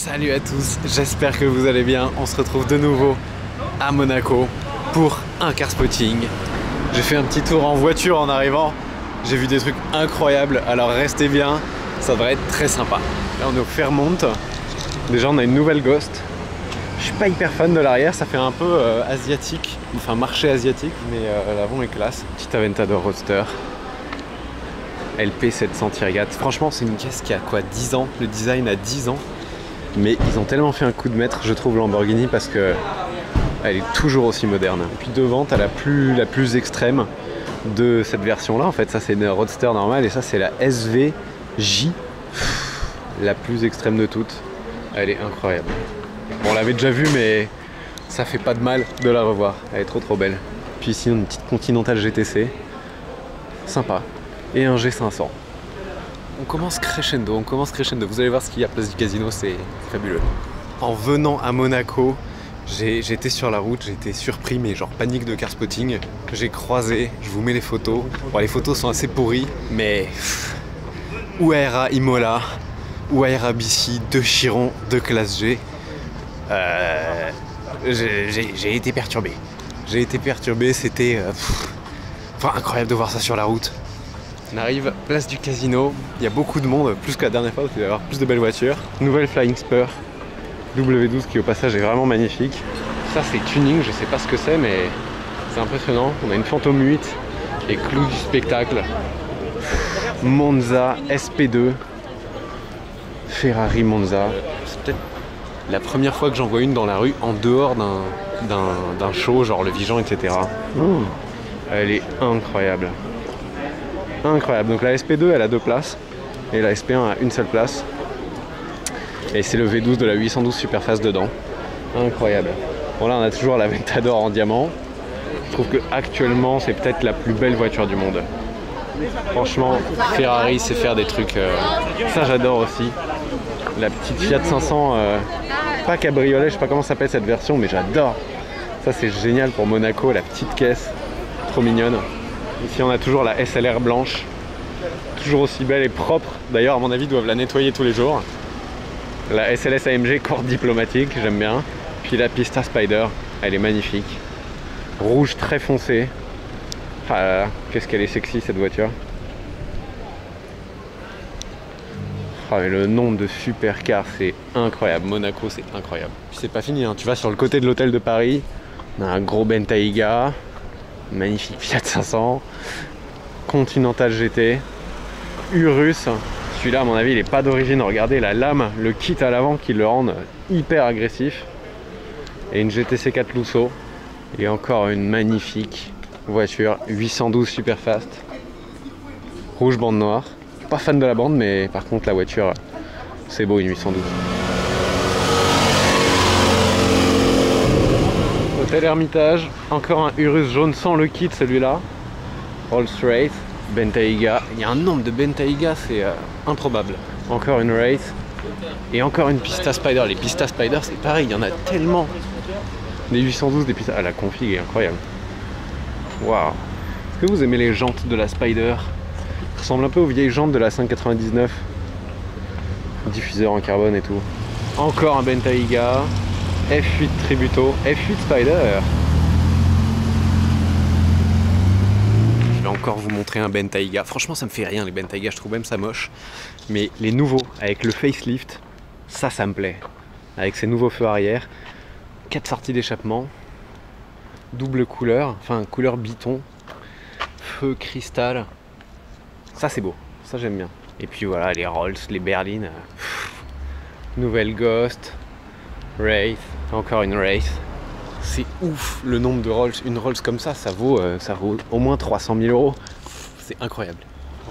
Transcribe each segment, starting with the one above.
Salut à tous, j'espère que vous allez bien. On se retrouve de nouveau à Monaco pour un car spotting. J'ai fait un petit tour en voiture en arrivant. J'ai vu des trucs incroyables, alors restez bien, ça devrait être très sympa. Là on est au Fairmont. Déjà on a une nouvelle Ghost. Je suis pas hyper fan de l'arrière, ça fait un peu asiatique, enfin marché asiatique, mais l'avant est classe. Petit Aventador Roadster. LP 700 Tirgat. Franchement c'est une caisse qui a quoi, 10 ans. Le design a 10 ans. Mais ils ont tellement fait un coup de maître, je trouve, Lamborghini, parce que elle est toujours aussi moderne. Et puis devant, t'as la plus extrême de cette version-là. En fait, ça c'est une Roadster normale et ça c'est la SVJ, la plus extrême de toutes. Elle est incroyable. Bon, on l'avait déjà vue, mais ça fait pas de mal de la revoir. Elle est trop belle. Puis ici, une petite Continental GTC, sympa, et un G500. On commence crescendo. Vous allez voir ce qu'il y a à Place du Casino, c'est fabuleux. En venant à Monaco, j'étais sur la route, j'ai été surpris, mais genre panique de car spotting. J'ai croisé, je vous mets les photos. Bon, les photos sont assez pourries, mais UARA Imola, UARA BC, 2 Chiron, 2 classe G. J'ai été perturbé. C'était incroyable de voir ça sur la route. On arrive place du Casino, il y a beaucoup de monde, plus que la dernière fois, parce qu'il va y avoir plus de belles voitures. Nouvelle Flying Spur W12 qui au passage est vraiment magnifique. Ça c'est tuning, je sais pas ce que c'est, mais c'est impressionnant. On a une Phantom 8 et clou du spectacle. Monza SP2, Ferrari Monza. C'est peut-être la première fois que j'en vois une dans la rue en dehors d'un show, genre le Vigeant, etc. Elle est incroyable. Incroyable, donc la SP2 elle a 2 places et la SP1 a une seule place et c'est le V12 de la 812 Superfast dedans. Incroyable. Bon là on a toujours la Ventador en diamant. Je trouve que actuellement c'est peut-être la plus belle voiture du monde. Franchement Ferrari sait faire des trucs, ça j'adore aussi. La petite Fiat 500, pas cabriolet, je sais pas comment s'appelle cette version, mais j'adore. Ça c'est génial pour Monaco, la petite caisse, trop mignonne. Ici on a toujours la SLR blanche, toujours aussi belle et propre. D'ailleurs à mon avis ils doivent la nettoyer tous les jours. La SLS AMG corps diplomatique, j'aime bien. Puis la Pista Spider, elle est magnifique. Rouge très foncé. Ah là là, qu'est-ce qu'elle est sexy cette voiture. Ah, et le nombre de supercars c'est incroyable. Monaco c'est incroyable. Puis c'est pas fini, hein. Tu vas sur le côté de l'hôtel de Paris, on a un gros Bentayga. Magnifique Fiat 500, Continental GT, Urus, celui-là à mon avis il n'est pas d'origine, regardez la lame, le kit à l'avant qui le rend hyper agressif, et une GTC 4 Lusso, et encore une magnifique voiture 812 Superfast, rouge bande noire, pas fan de la bande mais par contre la voiture c'est beau, une 812. Hôtel Hermitage, encore un Urus jaune sans le kit celui-là. Rolls-Royce, Bentayga. Il y a un nombre de Bentayga, c'est improbable. Encore une Wraith et encore une Pista Spider. Les Pista Spider c'est pareil, il y en a tellement. Les 812 des Pista. Ah la config est incroyable. Waouh. Est-ce que vous aimez les jantes de la Spider? Ça ressemble un peu aux vieilles jantes de la 599. Diffuseur en carbone et tout. Encore un Bentayga. F8 Tributo, F8 Spider. Je vais encore vous montrer un Bentayga. Franchement ça me fait rien les Bentayga, je trouve même ça moche. Mais les nouveaux, avec le facelift, ça me plaît. Avec ces nouveaux feux arrière, 4 sorties d'échappement, double couleur, enfin couleur biton, feu cristal. Ça c'est beau, ça j'aime bien. Et puis voilà les Rolls, les berlines. Nouvelle Ghost, Wraith. Encore une Wraith. C'est ouf le nombre de Rolls. Une Rolls comme ça vaut au moins 300 000 €. C'est incroyable.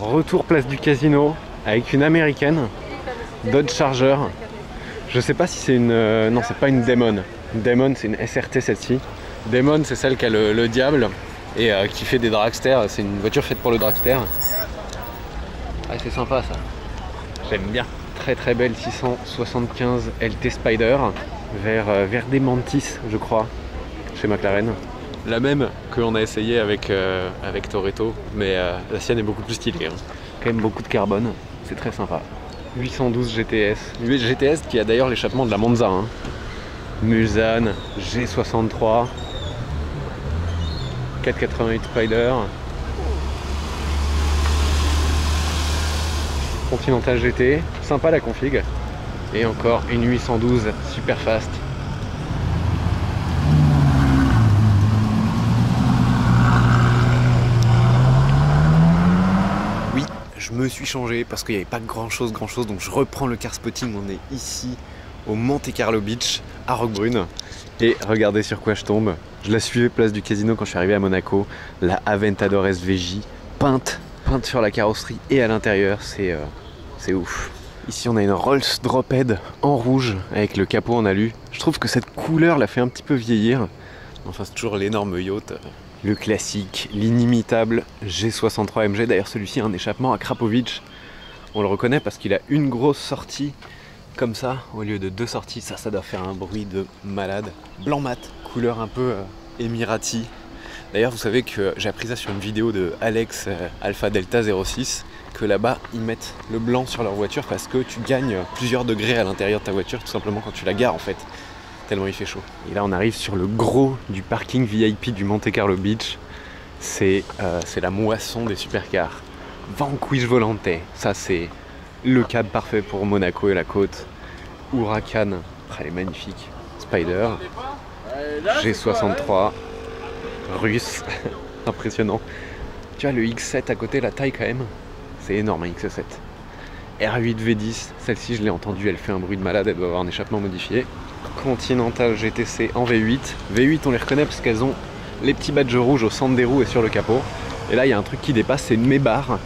Retour place du Casino avec une américaine Dodge Charger. Je sais pas si c'est une... non c'est pas une Demon. Demon c'est une SRT celle-ci. Demon c'est celle qui a le diable et qui fait des dragsters. C'est une voiture faite pour le dragster. Ah c'est sympa ça. J'aime bien. Très belle 675 LT Spider. Vers des Mantis je crois, chez McLaren. La même que l'on a essayé avec Toretto, mais la sienne est beaucoup plus stylée. Hein. Quand même beaucoup de carbone, c'est très sympa. 812 GTS. GTS qui a d'ailleurs l'échappement de la Monza. Hein. Mulsanne, G63, 488 Spider, Continental GT, sympa la config. Et encore une 812 super fast. Oui, je me suis changé parce qu'il n'y avait pas grand chose, donc je reprends le car spotting. On est ici au Monte Carlo Beach à Roquebrune. Et regardez sur quoi je tombe. Je la suivais place du casino quand je suis arrivé à Monaco. La Aventador SVJ peinte sur la carrosserie et à l'intérieur, c'est ouf. Ici on a une Rolls Drophead en rouge avec le capot en alu. Je trouve que cette couleur la fait un petit peu vieillir. Enfin c'est toujours l'énorme yacht. Le classique, l'inimitable G63 MG. D'ailleurs celui-ci a un échappement à Krapovic. On le reconnaît parce qu'il a une grosse sortie comme ça au lieu de 2 sorties. Ça doit faire un bruit de malade. Blanc mat, couleur un peu émirati. D'ailleurs vous savez que j'ai appris ça sur une vidéo de Alex Alpha Delta 06, que là-bas ils mettent le blanc sur leur voiture parce que tu gagnes plusieurs degrés à l'intérieur de ta voiture tout simplement quand tu la gares en fait, tellement il fait chaud. Et là on arrive sur le gros du parking VIP du Monte Carlo Beach. C'est la moisson des supercars. Vanquish Volante, ça c'est le cadre parfait pour Monaco et la côte. Huracan, elle est magnifique. Spider, G63, russe, impressionnant. Tu vois le X7 à côté, la taille quand même, c'est énorme un X7. R8 V10, celle-ci je l'ai entendue, elle fait un bruit de malade, elle doit avoir un échappement modifié. Continental GTC en V8. V8 on les reconnaît parce qu'elles ont les petits badges rouges au centre des roues et sur le capot. Et là il y a un truc qui dépasse, c'est une mébarre.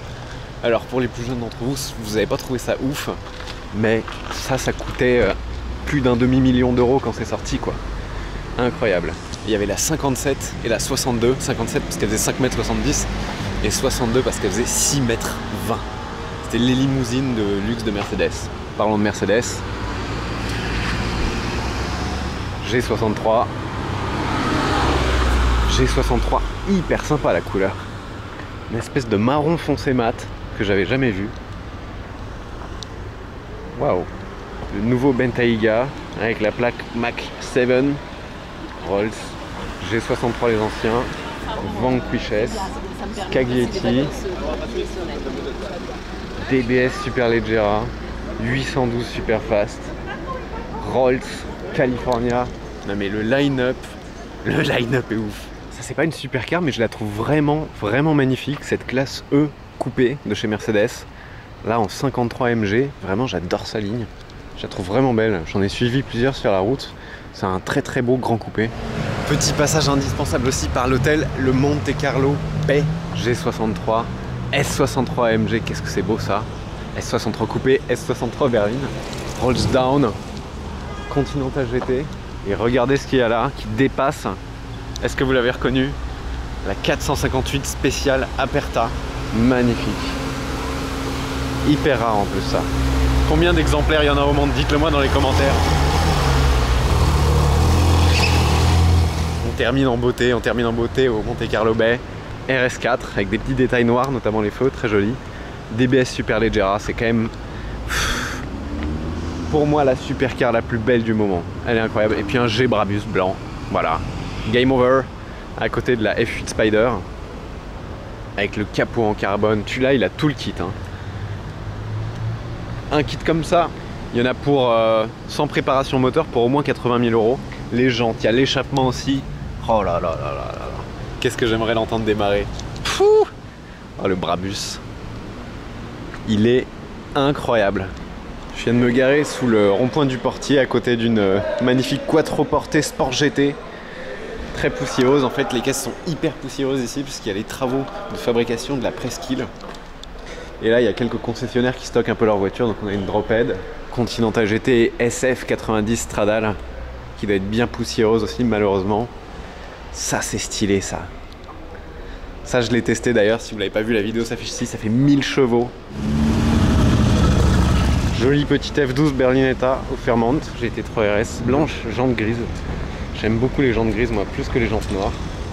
Alors pour les plus jeunes d'entre vous, vous n'avez pas trouvé ça ouf, mais ça coûtait plus d'un demi-million d'euros quand c'est sorti quoi. Incroyable. Il y avait la 57 et la 62. 57 parce qu'elle faisait 5,70 m et 62 parce qu'elle faisait 6,20 m. C'était les limousines de luxe de Mercedes. Parlons de Mercedes. G63. G63 hyper sympa la couleur. Une espèce de marron foncé mat que j'avais jamais vu. Waouh. Le nouveau Bentayga avec la plaque Mach 7. Rolls, G63 les anciens, Vanquish, Caglietti, DBS Superleggera, 812 Superfast, Rolls, California. Non mais le line-up est ouf. Ça c'est pas une supercar mais je la trouve vraiment magnifique, cette classe E coupée de chez Mercedes. Là en 53 MG, vraiment j'adore sa ligne. Je la trouve vraiment belle, j'en ai suivi plusieurs sur la route. C'est un très beau grand coupé. Petit passage indispensable aussi par l'hôtel, le Monte Carlo Bay. G63, S63 MG, qu'est-ce que c'est beau ça. S63 coupé, S63 berline. Rolls Down, Continental GT. Et regardez ce qu'il y a là, qui dépasse. Est-ce que vous l'avez reconnu? La 458 spéciale Aperta. Magnifique. Hyper rare en plus ça. Combien d'exemplaires il y en a au monde? Dites-le moi dans les commentaires. On termine en beauté au Monte Carlo Bay. RS4 avec des petits détails noirs, notamment les feux, très jolis. DBS Superleggera, c'est quand même pour moi la supercar la plus belle du moment. Elle est incroyable. Et puis un G Brabus blanc, voilà. Game over à côté de la F8 Spider avec le capot en carbone. Celui-là, il a tout le kit. Hein. Un kit comme ça, il y en a pour sans préparation moteur pour au moins 80 000 euros. Les jantes, il y a l'échappement aussi. Oh là là là là là. Qu'est-ce que j'aimerais l'entendre démarrer. Pouh, oh, le Brabus. Il est incroyable. Je viens de me garer sous le rond-point du Portier à côté d'une magnifique Quattro Portée Sport GT. Très poussiéreuse. En fait, les caisses sont hyper poussiéreuses ici puisqu'il y a les travaux de fabrication de la presqu'île. Et là, il y a quelques concessionnaires qui stockent un peu leurs voitures. Donc on a une Drophead, Continental GT et SF90 Stradale qui doit être bien poussiéreuse aussi malheureusement. Ça c'est stylé ça. Ça je l'ai testé d'ailleurs, si vous l'avez pas vu la vidéo s'affiche ici, ça fait 1000 chevaux. Jolie petite F12 Berlinetta au Fairmont, GT3 RS, blanche, jantes grises. J'aime beaucoup les jantes grises moi, plus que les jantes noires.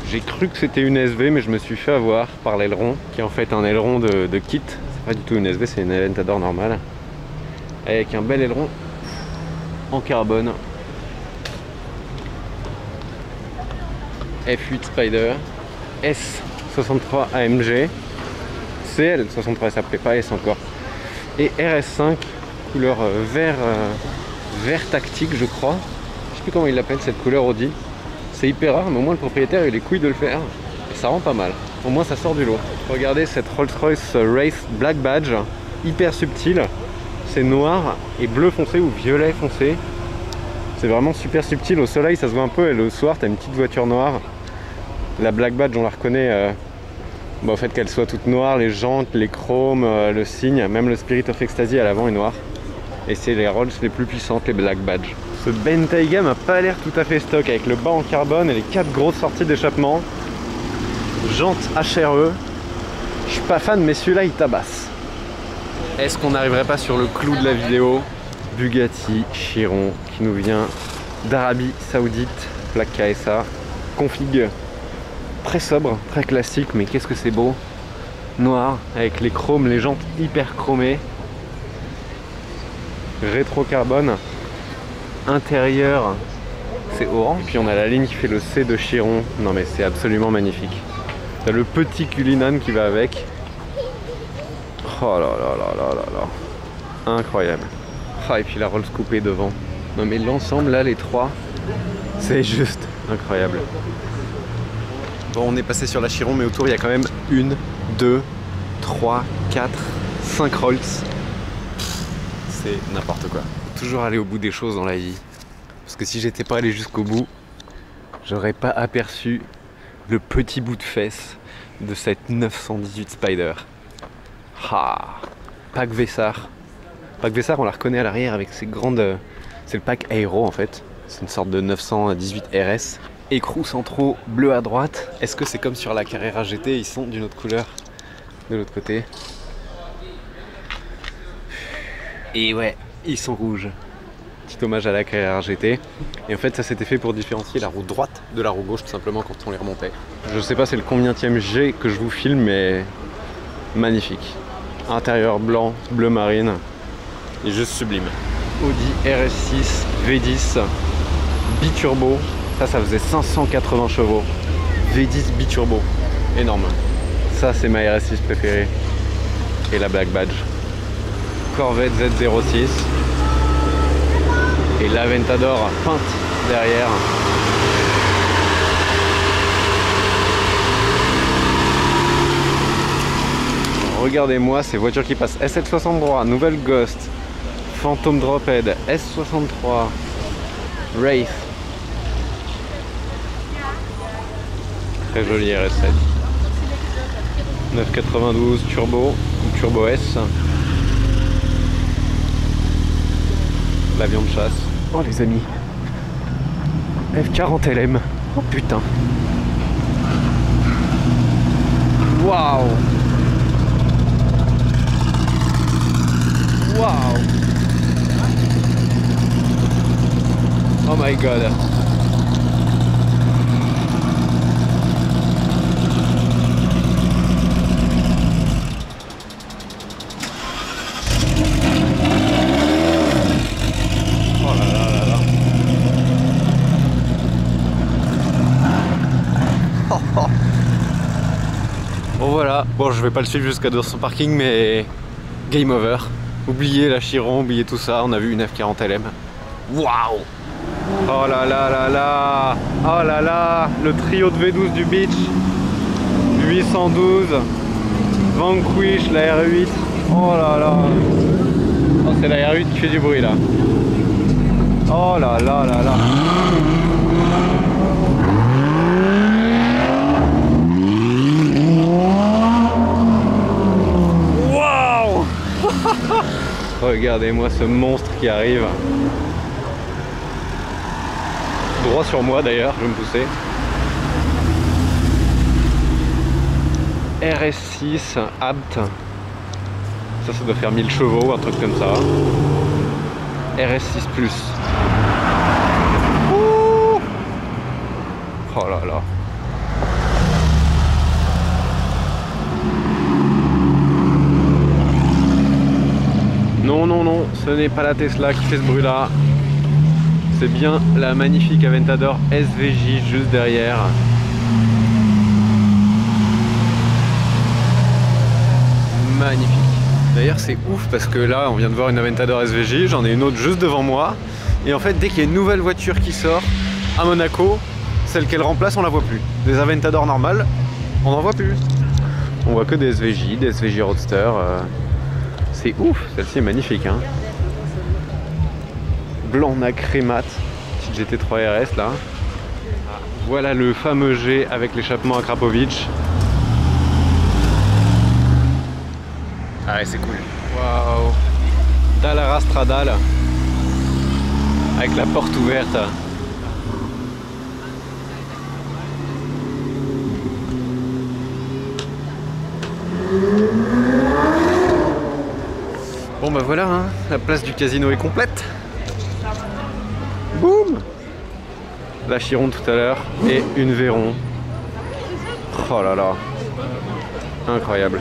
J'ai cru que c'était une SV mais je me suis fait avoir par l'aileron, qui est en fait un aileron de kit. C'est pas du tout une SV, c'est une Aventador normale. avec un bel aileron en carbone. F8 Spider, S63 AMG, CL63 ça plaît pas, S encore, et RS5 couleur vert tactique je crois. Je sais plus comment il l'appelle cette couleur Audi. C'est hyper rare, mais au moins le propriétaire a eu les couilles de le faire et ça rend pas mal. Au moins ça sort du lot. Regardez cette Rolls-Royce Wraith Black Badge, hyper subtil. C'est noir et bleu foncé ou violet foncé. C'est vraiment super subtil. Au soleil ça se voit un peu et le soir t'as une petite voiture noire. La Black Badge on la reconnaît au fait qu'elle soit toute noire, les jantes, les chromes, le signe, même le Spirit of Ecstasy à l'avant est noir. Et c'est les Rolls les plus puissantes, les Black Badge. Ce Bentayga m'a pas l'air tout à fait stock avec le bas en carbone et les 4 grosses sorties d'échappement. Jantes HRE. Je suis pas fan mais celui-là il tabasse. Est-ce qu'on n'arriverait pas sur le clou de la vidéo? Bugatti Chiron qui nous vient d'Arabie Saoudite, plaque KSA, config très sobre, très classique, mais qu'est-ce que c'est beau. Noir avec les chromes, les jantes hyper chromées. Rétro carbone. Intérieur c'est orange, puis on a la ligne qui fait le C de Chiron. Non mais c'est absolument magnifique. T'as le petit Cullinan qui va avec. Oh là là là là là là, incroyable. Ah, et puis la Rolls coupée devant. Non mais l'ensemble là, les trois, c'est juste incroyable. Bon, on est passé sur la Chiron, mais autour il y a quand même 1, 2, 3, 4, 5 Rolls. C'est n'importe quoi. Faut toujours aller au bout des choses dans la vie. Parce que si j'étais pas allé jusqu'au bout, j'aurais pas aperçu le petit bout de fesse de cette 918 Spider. Ah, pack Vessar. Pack Vessar, on la reconnaît à l'arrière avec ses grandes... C'est le pack Aero en fait. C'est une sorte de 918 RS. Écrous centraux bleu à droite. Est-ce que c'est comme sur la Carrera GT, ils sont d'une autre couleur de l'autre côté? Et ouais, ils sont rouges. Petit hommage à la Carrera GT. Et en fait ça s'était fait pour différencier la roue droite de la roue gauche tout simplement quand on les remontait. Je sais pas c'est le combienième G que je vous filme, mais magnifique. Intérieur blanc, bleu marine. Et juste sublime. Audi RS6 V10 biturbo. Ça faisait 580 chevaux. V10 biturbo. Énorme. Ça c'est ma RS6 préférée. Et la Black Badge. Corvette Z06. Et l'Aventador peinte derrière. Regardez-moi ces voitures qui passent. S763, Nouvelle Ghost, Phantom Drophead, S63, Wraith. Très joli RS7. 992 Turbo, ou Turbo S. L'avion de chasse. Oh les amis. F40 LM. Oh putain. Waouh. Waouh. Oh my god. Bon voilà, bon je vais pas le suivre jusqu'à dans son parking mais game over. Oubliez la Chiron, oubliez tout ça, on a vu une F40 LM. Waouh. Oh là là là là. Oh là là. Le trio de V12 du Beach. 812 Vanquish, la R8. Oh là là. Oh c'est la R8 qui fait du bruit là. Oh là là là là. Regardez-moi ce monstre qui arrive. Droit sur moi d'ailleurs, je vais me pousser. RS6 Abt. Ça doit faire 1000 chevaux, un truc comme ça. RS6 Plus. Ouh. Oh là là. Non, non, non. ce n'est pas la Tesla qui fait ce bruit là. C'est bien la magnifique Aventador SVJ juste derrière. Magnifique. D'ailleurs c'est ouf parce que là on vient de voir une Aventador SVJ, j'en ai une autre juste devant moi. Et en fait dès qu'il y a une nouvelle voiture qui sort à Monaco, celle qu'elle remplace on la voit plus. Des Aventador normales, on n'en voit plus. On voit que des SVJ Roadster. C'est ouf, celle-ci est magnifique hein. Blanc nacré mat, petite GT3 RS là. Voilà le fameux G avec l'échappement à Krapovic. Ah ouais, c'est cool. Waouh. Dallara Stradale. Avec la porte ouverte. Bon bah voilà, hein, la place du casino est complète. Boum. La Chiron tout à l'heure et une Veyron. Oh là là. Incroyable.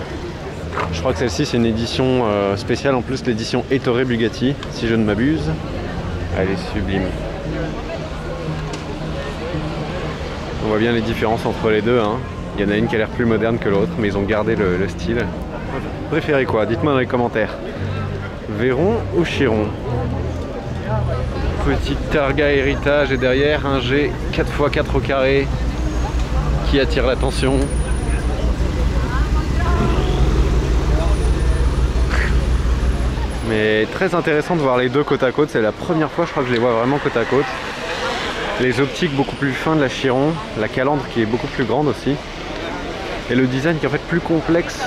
Je crois que celle-ci c'est une édition spéciale, en plus l'édition Ettore Bugatti, si je ne m'abuse. Elle est sublime. On voit bien les différences entre les deux. Hein. Il y en a une qui a l'air plus moderne que l'autre, mais ils ont gardé le style. Vous préférez quoi? Dites-moi dans les commentaires. Veyron ou Chiron? Petite Targa héritage et derrière un G 4x4 au carré qui attire l'attention. Mais très intéressant de voir les deux côte à côte, c'est la première fois je crois que je les vois vraiment côte à côte. Les optiques beaucoup plus fins de la Chiron, la calandre qui est beaucoup plus grande aussi. Et le design qui est en fait plus complexe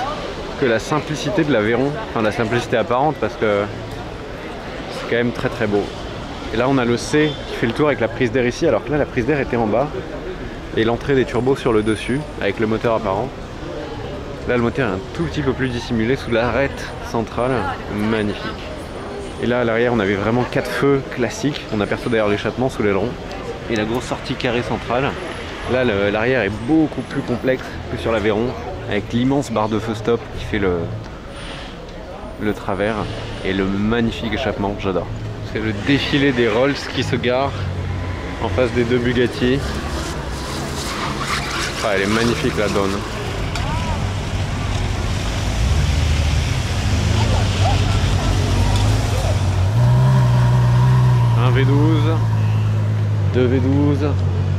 que la simplicité de la Veyron. Enfin la simplicité apparente parce que c'est quand même très très beau. Et là on a le C qui fait le tour avec la prise d'air ici, alors que là la prise d'air était en bas. Et l'entrée des turbos sur le dessus, avec le moteur apparent. Là le moteur est un tout petit peu plus dissimulé sous l'arête centrale, magnifique. Et là à l'arrière on avait vraiment 4 feux classiques, on aperçoit d'ailleurs l'échappement sous l'aileron. Et la grosse sortie carrée centrale. Là l'arrière est beaucoup plus complexe que sur la Veyron, avec l'immense barre de feu stop qui fait le travers. Et le magnifique échappement, j'adore. C'est le défilé des Rolls qui se garent en face des deux Bugatti. Ah, elle est magnifique la donne. Un V12, 2 V12,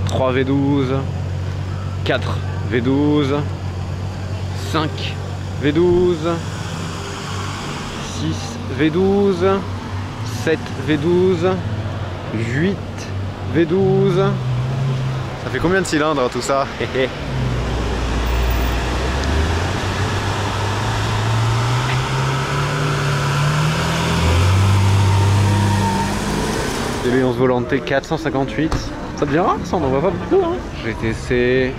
3 V12, 4 V12, 5 V12, 6 V12, 7 V12, 8 V12. Ça fait combien de cylindres tout ça? DB11 Volante 458. Ça devient rare ça, on n'en voit pas beaucoup hein. GTC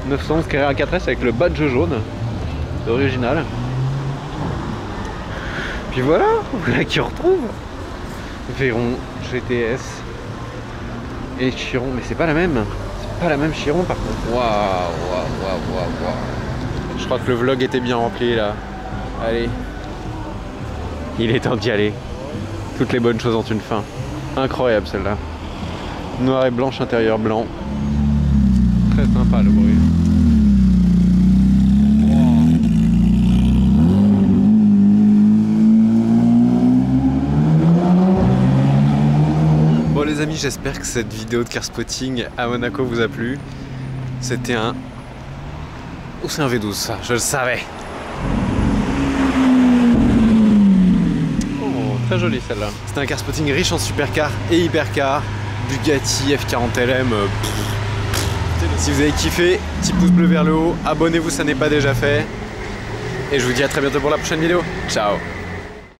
911 Carrera 4S avec le badge jaune d'original. Puis voilà, voilà qui retrouve Veyron GTS et Chiron, mais c'est pas la même. C'est pas la même Chiron par contre. Waouh. Je crois que le vlog était bien rempli là. Allez. Il est temps d'y aller. Toutes les bonnes choses ont une fin. Incroyable celle-là. Noir et blanche, intérieur blanc. Très sympa le bruit. Bon les amis, j'espère que cette vidéo de car spotting à Monaco vous a plu. C'était un... Oh c'est un V12 ça, je le savais. Très jolie celle-là. C'était un car spotting riche en supercar et hypercar. Bugatti F40 LM. Si vous avez kiffé, petit pouce bleu vers le haut. Abonnez-vous, ça n'est pas déjà fait. Et je vous dis à très bientôt pour la prochaine vidéo. Ciao.